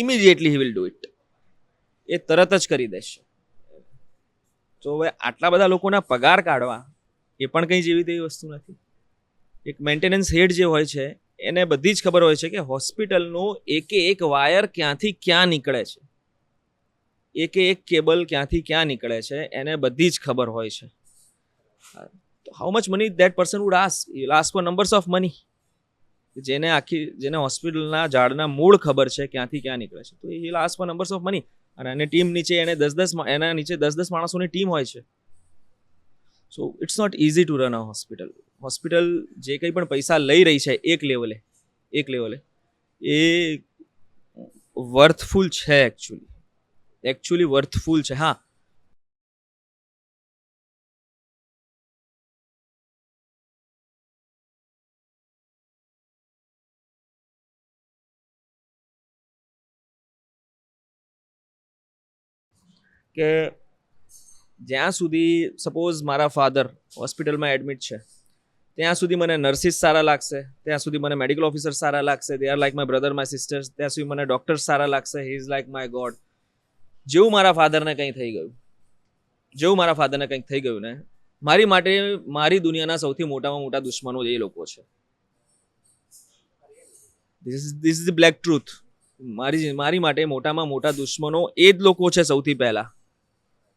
immediately he will do it. એ તરત જ કરી દેશે. તો હવે આટલા બધા લોકોના પગાર કાઢવા એ પણ કંઈ જેવી તેવી વસ્તુ નથી. એક મેન્ટેનન્સ હેડ જે હોય છે એને બધી જ ખબર હોય છે કે હોસ્પિટલનો એકે એક વાયર ક્યાંથી ક્યાં નીકળે છે, એકે એક કેબલ ક્યાંથી ક્યાં નીકળે છે, એને બધી જ ખબર હોય છે. How much money that person would ask? He will ask for numbers of money. જેને હોસ્પિટલના ઝાડના મૂળ ખબર છે ક્યાંથી ક્યાં નીકળે છે, તો હી will ask for numbers of money. અને એની ટીમ નીચે એના નીચે 10 માણસોની ટીમ હોય છે. So it's not easy to run a hospital. Hospital જે કંઈ પણ પૈસા લઈ રહી છે એક લેવલે એ વર્થફુલ છે. એકચ્યુઅલી વર્થફુલ છે. હા, કે જ્યાં સુધી સપોઝ મારા ફાધર હોસ્પિટલમાં એડમિટ છે, ત્યાં સુધી મને નર્સિસ સારા લાગશે, ત્યાં સુધી મને મેડિકલ ઓફિસર સારા લાગશે, દે are like my brother my sister's. ત્યાં સુધી મને ડૉક્ટર સારા લાગશે, he is like my God. જેવું મારા ફાધરને કંઈ થઈ ગયું ને, મારી માટે મારી દુનિયાના સૌથી મોટામાં મોટા દુશ્મનો એ લોકો છે. This is the black truth. મારી માટે મોટામાં મોટા દુશ્મનો એ જ લોકો છે સૌથી પહેલા.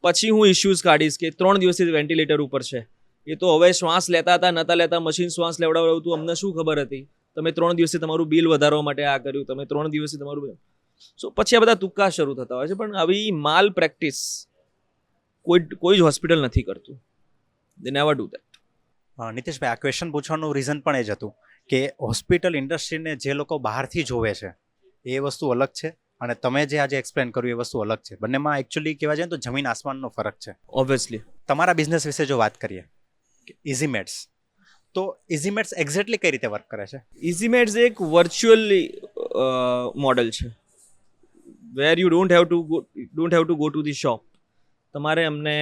પછી હું ઇશ્યુઝ કાઢીશ કે 3 દિવસથી વેન્ટિલેટર ઉપર છે, એ તો હવે શ્વાસ લેતા હતા નતા લેતા, મશીન શ્વાસ લેવડાવતું હતું, અમને શું ખબર હતી? તમે 3 દિવસથી તમારું બિલ વધારવા માટે આ કર્યું, તમે 3 દિવસથી તમારું. સો પછી આ બધા તુક્કા શરૂ થતા હોય છે. પણ આવી માલ પ્રેક્ટિસ કોઈ જ હોસ્પિટલ નથી કરતું. They never do that. Nitishbhai, આ ક્વેશ્ચન પૂછવાનું રીઝન પણ એ જ હતું કે હોસ્પિટલ ઇન્ડસ્ટ્રીને જે લોકો બહારથી જોવે છે એ વસ્તુ અલગ છે, અને તમે જે આજે એક્સપ્લેન કર્યું એ વસ્તુ અલગ છે. બંનેમાં એકચ્યુઅલી કહેવા જાય તો જમીન આસમાનનો ફરક છે. ઓબ્વિયસલી. તમારા બિઝનેસ વિશે જો વાત કરીએ, ઇઝીમેડ્સ, તો ઇઝીમેડ્સ એક્ઝેક્ટલી કઈ રીતે વર્ક કરે છે? ઇઝીમેડ્સ એક વર્ચ્યુઅલ મોડલ છે, where you don't have to go to the shop. તમારે અમને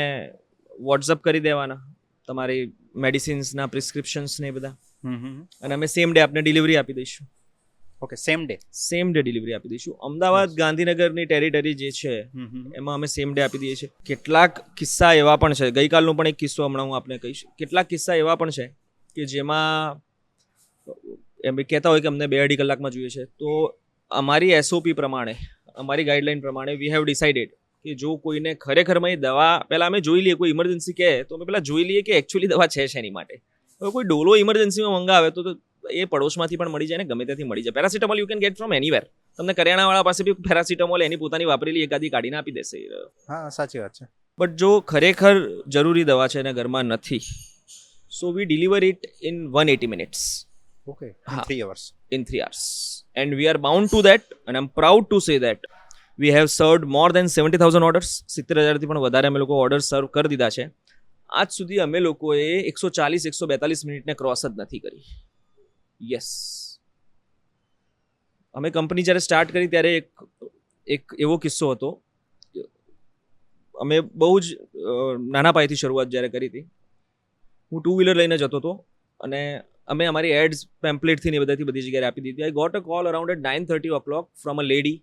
વોટ્સઅપ કરી દેવાના તમારી મેડિસિન્સના પ્રિસ્ક્રિપ્શન્સ ને એ બધા, અને અમે સેમ ડે આપને ડિલિવરી આપી દઈશું. ઓકે, સેમ ડે ડિલિવરી આપી દઈશું. અમદાવાદ ગાંધીનગરની ટેરિટરી જે છે એમાં અમે સેમ ડે આપી દઈએ છીએ. કેટલાક કિસ્સા એવા પણ છે, ગઈકાલનો પણ એક કિસ્સો હમણાં હું આપને કહીશ. કેટલાક કિસ્સા એવા પણ છે કે જેમાં એમ કહેતા હોય કે અમને 2-2.5 કલાકમાં જોઈએ છે, તો અમારી એસઓપી પ્રમાણે, અમારી ગાઈડલાઈન પ્રમાણે વી હેવ ડિસાઇડેડ કે જો કોઈને ખરેખરમાં એ દવા પહેલાં અમે જોઈ લઈએ, કોઈ ઇમરજન્સી કહે તો અમે પહેલાં જોઈ લઈએ કે એકચ્યુઅલી દવા છે શેની માટે. હવે કોઈ ડોલો ઇમરજન્સીમાં મંગાવે તો એ પડોશમાંથી પણ મળી જાય ને ગમે ત્યાંથી મળી જાય. Paracetamol you can get from anywhere. તમને કરિયાણાવાળા પાસે બી પેરાસિટામોલ એની પોતાની વાપરેલી એકાદી કાઢીને આપી દેશે. હા, સાચી વાત છે. બટ જો ખરેખર જરૂરી દવા છે અને ઘરમાં નથી, so we deliver it in 180 minutes. Okay, in 3 hours. In 3 hours. And we are bound to that, and I'm proud to say that we have served more than 70,000 orders. 70,000થી પણ વધારે અમે લોકો ઓર્ડર સર્વ કરી દીધા છે. આજ સુધી અમે લોકોએ 140-142 મિનિટને ક્રોસ જ નથી કરી. યસ. અમે કંપની જ્યારે સ્ટાર્ટ કરી ત્યારે એક એવો કિસ્સો હતો. અમે બહુ જ નાના પાયેથી શરૂઆત જ્યારે કરી હતી. હું 2 વ્હીલર લઈને જતો હતો અને અમે અમારી એડ્સ પેમ્પલેટથી ને એ બધાથી બધી જગ્યાએ આપી દીધી. I got a call around at 9:30 from a lady,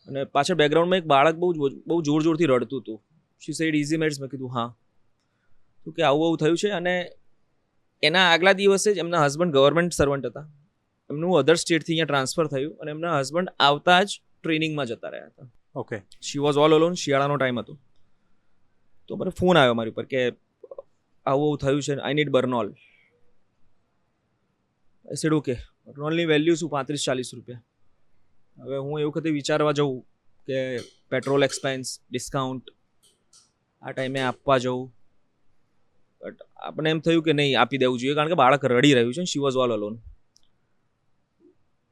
અને પાછળ બેકગ્રાઉન્ડમાં એક બાળક બહુ જોરથી રડતું હતું. She said easy meds. મેં કીધું હા. તો કે આવું થયું છે. અને એના આગલા દિવસે જ એમના હસબન્ડ ગવર્મેન્ટ સર્વન્ટ હતા, એમનું અધર સ્ટેટથી અહીંયા ટ્રાન્સફર થયું અને એમના હસબન્ડ આવતા જ ટ્રેનિંગમાં જતા રહ્યા હતા. Okay. She was all alone. શિયાળાનો ટાઈમ હતો. તો મને ફોન આવ્યો મારી ઉપર કે આવું થયું છે, I need Burnol. I said okay. બર્નોલની વેલ્યુ શું? 35-40 રૂપિયા. હવે હું એ વખતે વિચારવા જઉં કે પેટ્રોલ એક્સપેન્સ, ડિસ્કાઉન્ટ આ ટાઈમે આપવા જવું, બટ આપણે એમ થયું કે નહીં, આપી દેવું જોઈએ, કારણ કે બાળક રડી રહ્યું છે. She was all alone.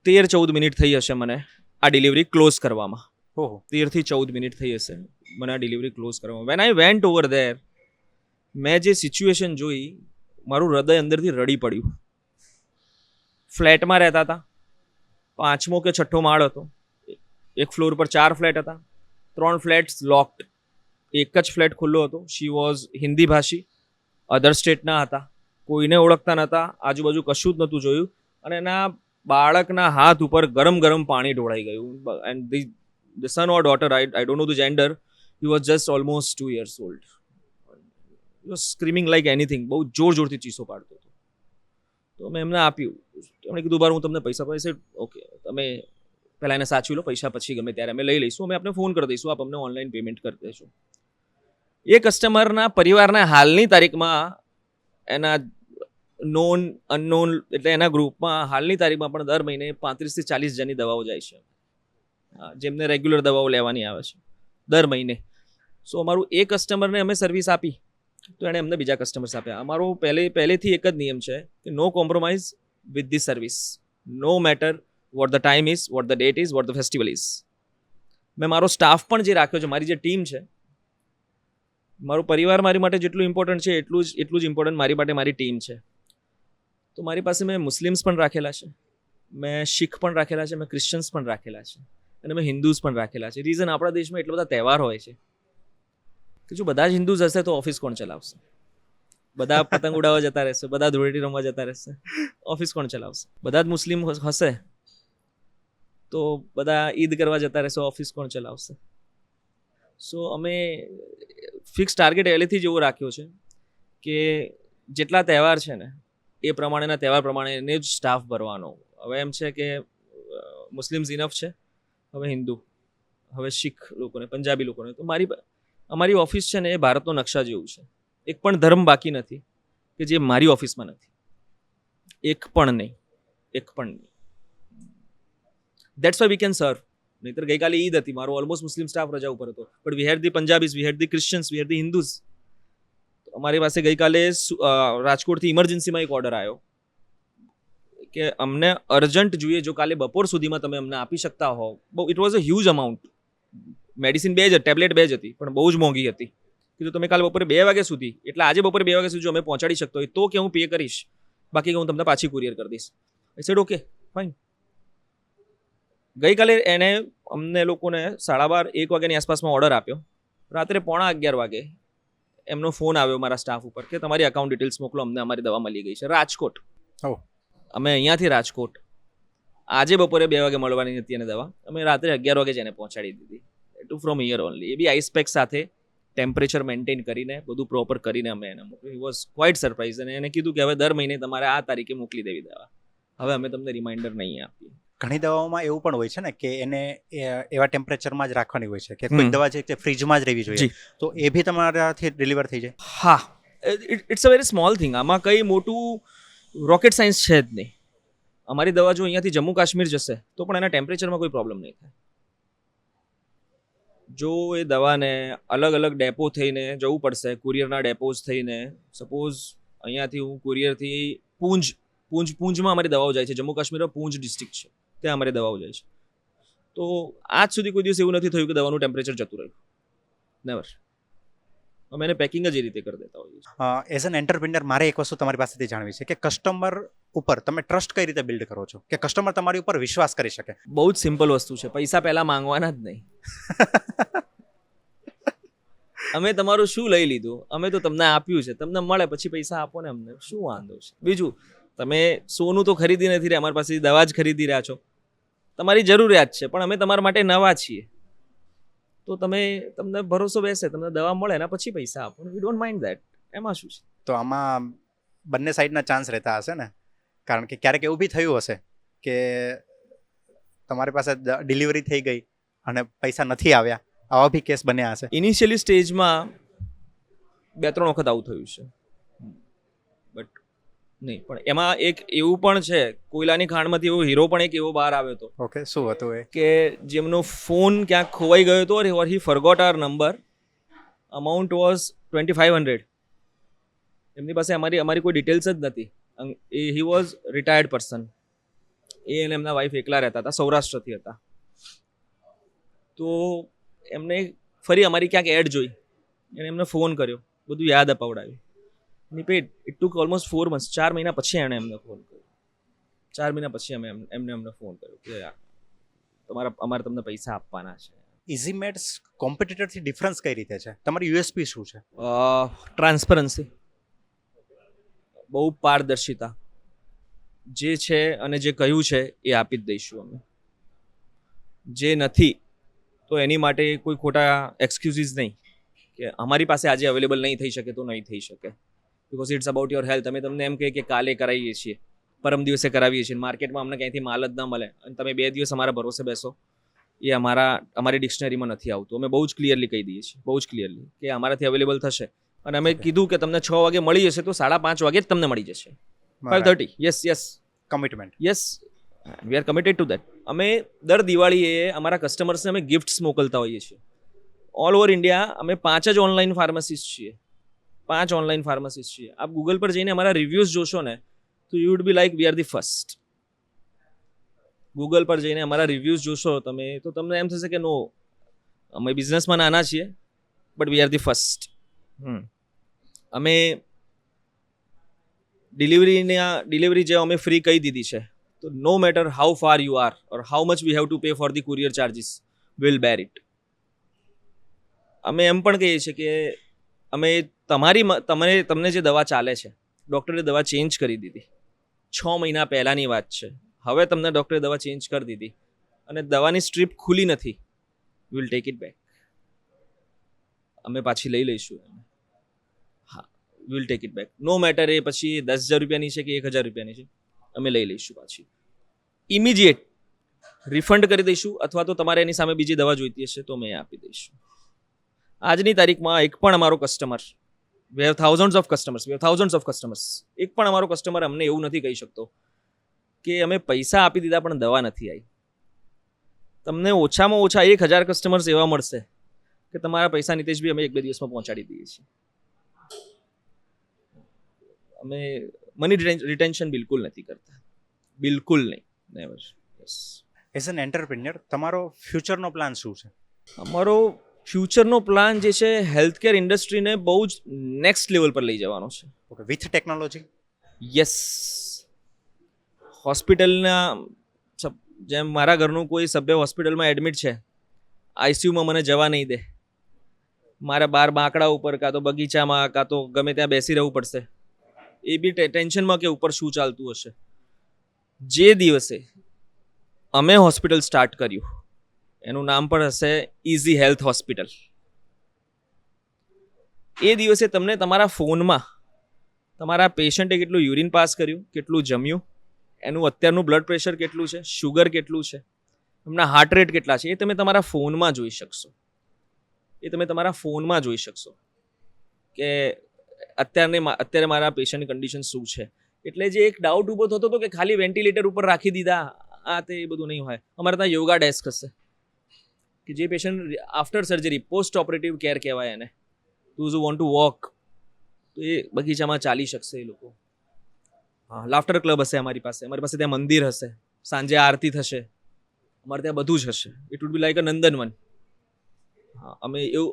13-14 minute થઈ હશે મને આ ડિલિવરી ક્લોઝ કરવામાં. ઓહો. 13 થી 14 મિનિટ થઈ હશે મને આ ડિલિવરી ક્લોઝ કરવામાં. When I went over there, મેં જે સિચ્યુએશન જોઈ, મારું હૃદય અંદરથી રડી પડ્યું. ફ્લેટમાં રહેતા હતા, 5મો કે 6ઠ્ઠો માળ હતો. એક ફ્લોર પર 4 ફ્લેટ હતા, 3 ફ્લેટ્સ લોકડ, એક જ ફ્લેટ ખુલ્લો હતો. શી વોઝ હિન્દી ભાષી, અધર સ્ટેટના હતા, કોઈને ઓળખતા નહોતા, આજુબાજુ કશું જ નહોતું જોયું, અને એના બાળકના હાથ ઉપર ગરમ પાણી ઢોળાઈ ગયું. And the son or daughter, I don't know the gender, he was just almost 2 years old. He was screaming like anything. બહુ જોરથી ચીસો પાડતો હતો. તો મેં એમને આપ્યું. એમણે કીધું બાર હું તમને પૈસા પૈસે. ઓકે, તમે પહેલાં એને સાચવી લો, પૈસા પછી ગમે ત્યારે અમે લઈ લઈશું, અમે આપને ફોન કરી દઈશું, આપ અમને ઓનલાઈન પેમેન્ટ કરી દેશો. એ કસ્ટમરના પરિવારના હાલની તારીખમાં એના નોન અનનોન એટલે એના ગ્રુપમાં હાલની તારીખમાં પણ દર મહિને 35 થી 40 જણની દવાઓ જાય છે, જેમને રેગ્યુલર દવાઓ લેવાની આવે છે દર મહિને. સો અમારું એ કસ્ટમરને અમે સર્વિસ આપી તો એણે અમને બીજા કસ્ટમર્સ આપ્યા. અમારો પહેલેથી એક જ નિયમ છે કે no compromise with the service, no matter what the time is, what the date is, what the festival is. મેં મારો સ્ટાફ પણ જે રાખ્યો છે, મારી જે ટીમ છે, મારો પરિવાર મારી માટે જેટલું ઇમ્પોર્ટન્ટ છે એટલું જ ઇમ્પોર્ટન્ટ મારી માટે મારી ટીમ છે. તો મારી પાસે મેં મુસ્લિમ્સ પણ રાખેલા છે, મેં શીખ પણ રાખેલા છે, મેં ક્રિશ્ચન્સ પણ રાખેલા છે, અને મેં હિન્દુઝ પણ રાખેલા છે. રીઝન, આપણા દેશમાં એટલા બધા તહેવાર હોય છે કે જો બધા જ હિન્દુઝ હશે તો ઓફિસ કોણ ચલાવશે? બધા પતંગ ઉડાવવા જતા રહેશે, બધા ધૂળેટી રમવા જતા રહેશે, ઓફિસ કોણ ચલાવશે? બધા જ મુસ્લિમ હશે તો બધા ઈદ કરવા જતા રહેશે, ઓફિસ કોણ ચલાવશે? સો અમે ફિક્સ ટાર્ગેટ પહેલેથી જ એવો રાખ્યો છે કે જેટલા તહેવાર છે ને એ પ્રમાણેના તહેવાર પ્રમાણે જ સ્ટાફ ભરવાનો. હવે એમ છે કે મુસ્લિમ્સ ઇનફ છે, હવે હિન્દુ, હવે શીખ લોકોને, પંજાબી લોકોને. તો અમારી ઓફિસ છે ને એ ભારતનો નકશા જેવું છે. એક પણ ધર્મ બાકી નથી કે જે મારી ઓફિસમાં નથી. એક પણ નહીં. દેટ્સ વાય વી કેન સર્વ. નહીતર ગઈકાલે ઈદ હતી, મારો ઓલમોસ્ટ મુસ્લિમ સ્ટાફ રજા ઉપર હતો, but we had the Punjabis, we had the Christians, we had the Hindus. અમારી પાસે ગઈકાલે રાજકોટથી ઇમરજન્સીમાં એક ઓર્ડર આવ્યો કે અમને અર્જન્ટ જોઈએ, જો કાલે બપોર સુધીમાં તમે અમને આપી શકતા હો. બહુ, it was a huge amount. Medicine tablet 2 જ હતી, પણ બહુ જ મોંઘી હતી. કીધું તમે કાલે બપોરે 2 વાગ્યા સુધી, એટલે આજે બપોરે 2 વાગ્યા સુધી જો અમે પહોંચાડી શકતો હોય તો કે હું પે કરીશ, બાકી હું તમને પાછી કુરિયર કરી દઈશ. આઈ સેડ ઓકે ફાઇન. ગઈકાલે એને અમને લોકોને 12:30-1 વાગ્યાની આસપાસમાં ઓર્ડર આપ્યો. રાત્રે 11:15 વાગે એમનો ફોન આવ્યો મારા સ્ટાફ ઉપર કે તમારી અકાઉન્ટ ડિટેલ્સ મોકલો, અમને અમારી દવા મળી ગઈ છે. રાજકોટ. અમે અહીંયાથી રાજકોટ આજે બપોરે 2 વાગે મળવાની હતી એને દવા, અમે રાત્રે 11 વાગે જ એને પહોંચાડી દીધી. To from here only. એ બી આઈસપેક સાથે, ટેમ્પરેચર મેન્ટેન કરીને, બધું પ્રોપર કરીને અમે એને મોકલ્યું. He was quite surprise. અને એને કીધું કે હવે દર મહિને તમારે આ તારીખે મોકલી દેવી દવા, હવે અમે તમને રિમાઇન્ડર નહીં આપીએ. ઘણી દવાઓમાં એવું પણ હોય છે ને કે એને એવા ટેમ્પરેચરમાં જ રાખવાની હોય છે કે કોઈ દવા છે તે ફ્રીજમાં જ રહેવી જોઈએ, તો એ બી તમારાથી ડિલિવર થઈ જાય? હા, it's a very small thing. આમાં કંઈ મોટું રોકેટ સાયન્સ છે જ નહીં. અમારી દવા જો અહીંયાથી જમ્મુ કાશ્મીર જશે તો પણ એના ટેમ્પરેચરમાં કોઈ પ્રોબ્લેમ નહીં થાય. જો એ દવાને અલગ અલગ ડેપો થઈને જવું પડશે, કુરિયરના ડેપોઝ થઈને, સપોઝ અહીંયાથી હું કુરિયરથી પૂંજમાં અમારી દવાઓ જાય છે, જમ્મુ કાશ્મીરમાં પૂંજ ડિસ્ટ્રિક્ટ છે, ત્યાં અમારી દવાઓ જાય છે. તો આજ સુધી કોઈ દિવસ એવું નથી થયું કે દવાનું ટેમ્પરેચર જતું રહ્યું. નેવર. અમે એને પેકિંગ જ એ રીતે કરી દેતા હોઈએ છીએ. એઝ એન એન્ટરપ્રિન્યોર મારે એક વસ્તુ તમારી પાસેથી જાણવી છે કે કસ્ટમર ઉપર તમે ટ્રસ્ટ કઈ રીતે બિલ્ડ કરો છો કે કસ્ટમર તમારી ઉપર વિશ્વાસ કરી શકે? બહુ જ સિમ્પલ વસ્તુ છે, પૈસા પહેલાં માંગવાના જ નહીં. અમે તમારું શું લઈ લીધું, અમે તો તમને આપ્યું છે, તમને મળે પછી પૈસા આપો ને, અમને શું વાંધો છે. બીજું, તમે સોનું તો ખરીદી નથી રહ્યા, અમારી પાસેથી દવા જ ખરીદી રહ્યા છો, તમારી જરૂરિયાત છે, પણ અમે તમારા માટે નવા છીએ, તો તમને ભરોસો બેસે, તમને દવા મળે એના પછી પૈસા આપો, વી ડોન્ટ માઇન્ડ ધેટ. એમાં શું છે. તો આમાં બંને સાઈડના ચાન્સ રહેતા હશે ને, કારણ કે ક્યારેક એવું બી થયું હશે કે તમારી પાસે ડિલિવરી થઈ ગઈ અને પૈસા નથી આવ્યા, આવા બી કેસ બન્યા હશે. ઇનિશિયલી સ્ટેજમાં 2-3 વખત આવું થયું છે, બટ નહીં. પણ એમાં એક એવું પણ છે, કોયલાની ખાણમાંથી એવો હીરો પણ એક એવો બહાર આવ્યો હતો ઓકે, શું હતું એ? કે જેમનો ફોન ક્યાંક ખોવાઈ ગયો હતો, or he forgot our number, amount was 2500. એમની પાસે અમારી કોઈ ડિટેલ્સ જ નથી. He was retired person. એ અને એમના વાઈફ એકલા રહેતા હતા, સૌરાષ્ટ્રથી હતા. તો એમને ફરી અમારી ક્યાંક એડ જોઈ, એને એમને ફોન કર્યો, બધું યાદ અપાવડાવ્યું. Knee pad it took almost 4 months, 4 મહિના પછી એણે એમને ફોન કર્યો. 4 મહિના પછી એમને ફોન કર્યો કે અમારે તમને પૈસા આપવાના છે. ઇઝી મેડ્સ કોમ્પિટિટરથી ડિફરન્સ કઈ રીતે છે? તમારી યુએસપી શું છે? ટ્રાન્સપરન્સી, બહુ પારદર્શિતા, જે છે અને જે કહ્યું છે એ આપી જ દઈશું અમે. જે નથી તો એની માટે કોઈ ખોટા એક્સક્યુઝીસ નહીં કે અમારી પાસે આજે અવેલેબલ નહીં થઈ શકે તો નહીં થઈ શકે, because it's about your health. અમે તમને એમ કહીએ કે કાલે કરાવીએ છીએ, પરમ દિવસે કરાવીએ છીએ, માર્કેટમાં અમને ક્યાંયથી માલ જ ના મળે અને તમે 2 દિવસ અમારા ભરોસે બેસો, એ અમારી ડિક્શનરીમાં નથી આવતું. અમે બહુ જ ક્લિયરલી કહી દઈએ છીએ, બહુ જ ક્લિયરલી, કે અમારાથી અવેલેબલ થશે. અને અમે કીધું કે તમને 6 વાગે મળી જશે તો 5:30 વાગે જ તમને મળી જશે. 5:30. Yes commitment. Yes, we are committed two that. અમે દર દિવાળીએ અમારા કસ્ટમર્સને અમે ગિફ્ટ્સ મોકલતા હોઈએ છીએ. ઓલ ઓવર ઇન્ડિયા અમે 5 જ ઓનલાઈન ફાર્મસીસ્ટ છીએ. 5 ઓનલાઈન ફાર્મસીસ્ટ છીએ. આપ ગૂગલ પર જઈને અમારા રિવ્યૂઝ જોશો ને તો you would be like we are the first. Google પર જઈને અમારા રિવ્યૂઝ જોશો તમે તો તમને એમ થશે કે નો, અમે બિઝનેસમાં નાના છીએ but we are the first. અમે ડિલિવરી જે અમે ફ્રી કહી દીધી છે, તો no matter how far you are or how much we have to pay for the courier charges, will bear it. અમે એમ પણ કહીએ છીએ કે અમે તમને જે દવા ચાલે છે, ડૉક્ટરે દવા ચેન્જ કરી દીધી, 6 મહિના પહેલાંની વાત છે, હવે તમને ડૉક્ટરે દવા ચેન્જ કરી દીધી અને દવાની સ્ટ્રીપ ખુલી નથી, વિલ ટેક ઇટ બેક. અમે પાછી લઈ લઈશું. હા, will take it back. No matter એ પછી 10,000 રૂપિયાની છે કે 1,000 રૂપિયાની છે, અમે લઈ લઈશું પાછી. ઇમિડિયેટ રિફંડ કરી દઈશું, અથવા તો તમારે એની સામે બીજી દવા જોઈતી હશે તો અમે આપી દઈશું. આજની તારીખમાં એક પણ અમારો customer, we have thousands of customers, એક પણ અમારો કસ્ટમર અમને એવું નથી કહી શકતો કે અમે પૈસા આપી દીધા પણ દવા નથી આવી. તમને ઓછામાં ઓછા 1,000 કસ્ટમર્સ એવા મળશે કે તમારા પૈસા નીતેશભાઈ અમે 1-2 દિવસમાં પહોંચાડી દઈએ છીએ. અમે મની રિટેન્શન બિલકુલ નથી કરતા, બિલકુલ નહીં, never. Yes. As an entrepreneur તમારો ફ્યુચરનો પ્લાન શું છે? અમારો ફ્યુચરનો પ્લાન જે છે, હેલ્થકેર ઇન્ડસ્ટ્રીને બહુ જ નેક્સ્ટ લેવલ પર લઈ જવાનો છે. Okay, with technology. યસ. હોસ્પિટલના, જેમ મારા ઘરનું કોઈ સભ્ય હોસ્પિટલમાં એડમિટ છે, આઈસીયુમાં મને જવા નહીં દે, મારે બહાર બાંકડા ઉપર કાં તો બગીચામાં કાં તો ગમે ત્યાં બેસી રહેવું પડશે, એ બી ટેન્શનમાં કે ઉપર શું ચાલતું હશે. જે દિવસે અમે હોસ્પિટલ સ્ટાર્ટ કર્યું એનું નામ પણ હશે ઇઝી હેલ્થ હોસ્પિટલ. એ દિવસે તમને તમારા ફોનમાં તમારા પેશન્ટે કેટલું યુરિન પાસ કર્યું, કેટલું જમ્યું, એનું અત્યારનું બ્લડ પ્રેશર કેટલું છે, શુગર કેટલું છે, એમના હાર્ટ રેટ કેટલા છે, એ તમે તમારા ફોનમાં જોઈ શકશો. કે અત્યારે મારા પેશન્ટની કન્ડિશન શું છે. એટલે જે એક ડાઉટ ઊભો થતો હતો કે ખાલી વેન્ટિલેટર ઉપર રાખી દીધા, તે એ બધું નહીં હોય. અમારે ત્યાં યોગા ડેસ્ક હશે કે જે patient after surgery, post operative care કહેવાય એને, those who want to walk, તો એ બગીચામાં ચાલી શકશે એ લોકો. હા, લાફ્ટર ક્લબ હશે અમારી પાસે ત્યાં મંદિર હશે, સાંજે આરતી થશે, અમારે ત્યાં બધું જ હશે. It would be like a Nandanvan. હા, અમે એવું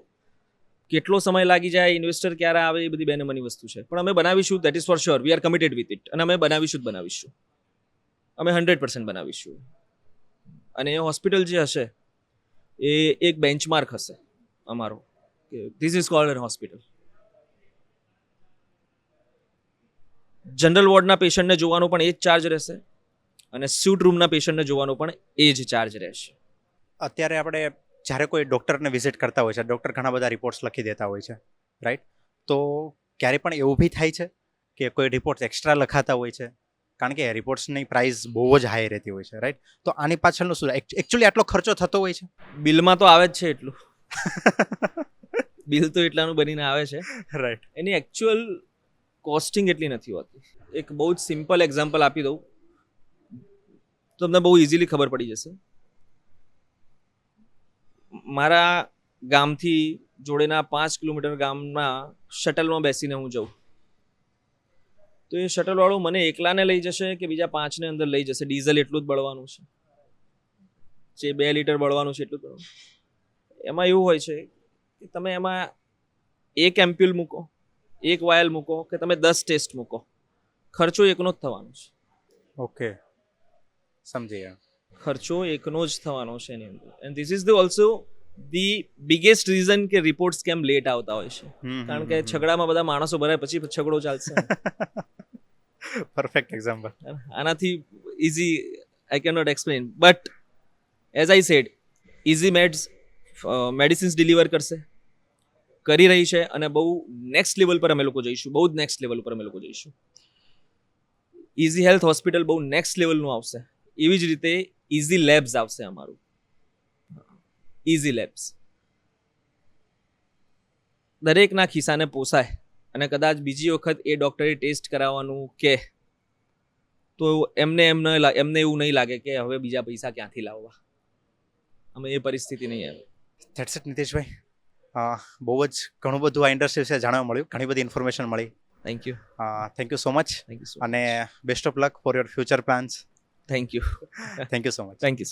કેટલો સમય લાગી જાય, ઇન્વેસ્ટર ક્યારે આવે, એ બધી બેનમની વસ્તુ છે, પણ અમે બનાવીશું. That is for sure. We are committed with it. અને અમે બનાવીશું. અમે 100% બનાવીશું. અને એ હોસ્પિટલ જે હશે એ એક બેન્ચમાર્ક હશે અમારો, this is called an hospital. General વોર્ડના પેશન્ટને જોવાનો પણ એ જ ચાર્જ રહેશે અને સ્યુટ રૂમના પેશન્ટને જોવાનો પણ એ જ ચાર્જ રહેશે. અત્યારે આપણે જ્યારે કોઈ ડૉક્ટરને વિઝિટ કરતા હોય છે, ડૉક્ટર ઘણા બધા રિપોર્ટ્સ લખી દેતા હોય છે, રાઈટ? તો ક્યારે પણ એવું બી થાય છે કે કોઈ રિપોર્ટ્સ એક્સ્ટ્રા લખાતા હોય છે, કારણ કે રિપોર્ટ્સની પ્રાઇસ બહુ જ હાઈ રહેતી હોય છે, રાઈટ? તો આની પાછળનું શું એકચ્યુઅલી આટલો ખર્ચો થતો હોય છે? બિલમાં તો આવે જ છે એટલું. બિલ તો એટલાનું બનીને આવે છે. રાઈટ. એની એકચ્યુઅલ કોસ્ટિંગ એટલી નથી હોતી. એક બહુ જ સિમ્પલ એક્ઝામ્પલ આપી દઉં, તમને બહુ ઇઝીલી ખબર પડી જશે. મારા ગામથી જોડેના 5 કિલોમીટર ગામના શટલમાં બેસીને હું જાઉં, તો એ શટલવાળો મને એકલાને લઈ જશે કે બીજા 5ને અંદર લઈ જશે? ડીઝલ એટલું જ બળવાનું છે, જે 2 લીટર બળવાનું છે એટલું જ બળવાનું. એમાં એવું હોય છે કે તમે એમાં એક એમ્પ્યુલ મૂકો, એક વાયલ મૂકો, કે તમે 10 ટેસ્ટ મૂકો, ખર્ચો એકનો જ થવાનો છે. ઓકે, સમજી ગયા. ખર્ચો એકનો જ થવાનો છે એની અંદર. And this is the also the biggest reason કે રિપોર્ટ્સ કેમ લેટ આવતા હોય છે. કારણ કે છગડામાં બધા માણસો ભરાય પછી છગડો ચાલશે. Perfect example. આનાથી easy I can not explain, but as I said, easy Meds medicines deliver કરી રહી છે અને બહુ નેક્સ્ટ લેવલ પર અમે લોકો જઈશું, બહુ જ નેક્સ્ટ લેવલ પર અમે લોકો જઈશું. ઇઝી હેલ્થ હોસ્પિટલ બહુ નેક્સ્ટ લેવલનું આવશે. એવી જ રીતે ઇઝી લેબ્સ આવશે અમારું. ઇઝી લેબ્સ દરેકના ખિસ્સાને પોસાય અને કદાચ બીજી વખત એ ડૉક્ટરે ટેસ્ટ કરાવવાનું કે તો એમને એવું નહીં લાગે કે હવે બીજા પૈસા ક્યાંથી લાવવા. અમે એ પરિસ્થિતિ નહીં આવે. That's it Nitishbhai. બહુ જ ઘણું બધું આ ઇન્ડસ્ટ્રી વિશે જાણવા મળ્યું, ઘણી બધી ઇન્ફોર્મેશન મળી. Thank you. Thank you so much. Thank you so અને best of luck for your future plans. Thank you. Thank you so much. Thank you.